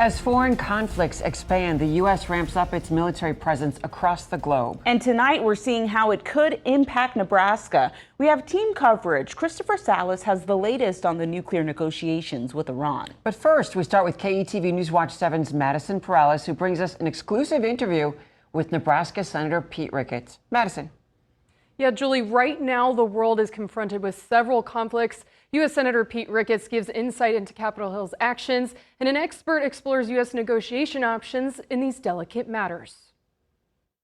As foreign conflicts expand, the U.S. ramps up its military presence across the globe. And tonight, we're seeing how it could impact Nebraska. We have team coverage. Christopher Salas has the latest on the nuclear negotiations with Iran. But first, we start with KETV Newswatch 7's Madison Perales, who brings us an exclusive interview with Nebraska Senator Pete Ricketts. Madison. Yeah, Julie, right now the world is confronted with several conflicts. U.S. Senator Pete Ricketts gives insight into Capitol Hill's actions, and an expert explores U.S. negotiation options in these delicate matters.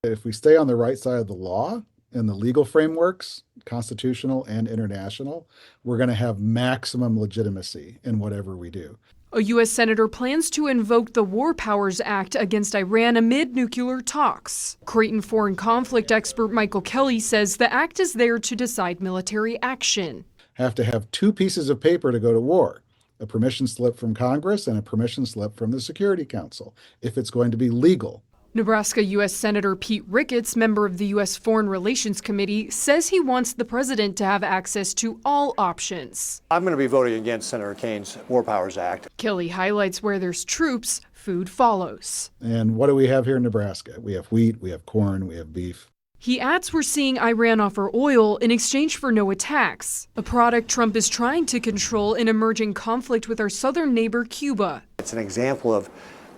If we stay on the right side of the law and the legal frameworks, constitutional and international, we're going to have maximum legitimacy in whatever we do. A U.S. senator plans to invoke the War Powers Act against Iran amid nuclear talks. Creighton foreign conflict expert Michael Kelly says the act is there to decide military action. Have to have two pieces of paper to go to war, a permission slip from Congress and a permission slip from the Security Council, if it's going to be legal. Nebraska U.S. Senator Pete Ricketts, member of the U.S. Foreign Relations Committee, says he wants the president to have access to all options. I'm going to be voting against Senator Kane's War Powers Act. Kelly highlights where there's troops, food follows. And what do we have here in Nebraska? We have wheat, we have corn, we have beef. He adds we're seeing Iran offer oil in exchange for no attacks, a product Trump is trying to control in emerging conflict with our southern neighbor, Cuba. It's an example of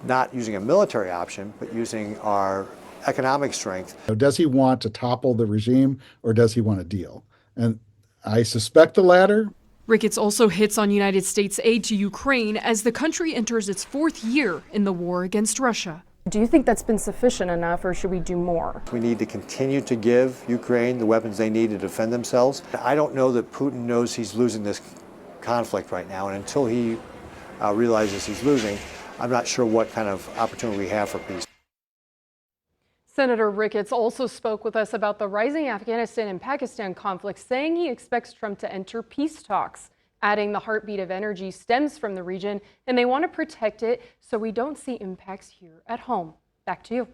not using a military option, but using our economic strength. Does he want to topple the regime or does he want a deal? And I suspect the latter. Ricketts also hits on United States aid to Ukraine as the country enters its fourth year in the war against Russia. Do you think that's been sufficient enough, or should we do more? We need to continue to give Ukraine the weapons they need to defend themselves. I don't know that Putin knows he's losing this conflict right now, and until he realizes he's losing, I'm not sure what kind of opportunity we have for peace. Senator Ricketts also spoke with us about the rising Afghanistan and Pakistan conflict, saying he expects Trump to enter peace talks, adding the heartbeat of energy stems from the region, and they want to protect it so we don't see impacts here at home. Back to you.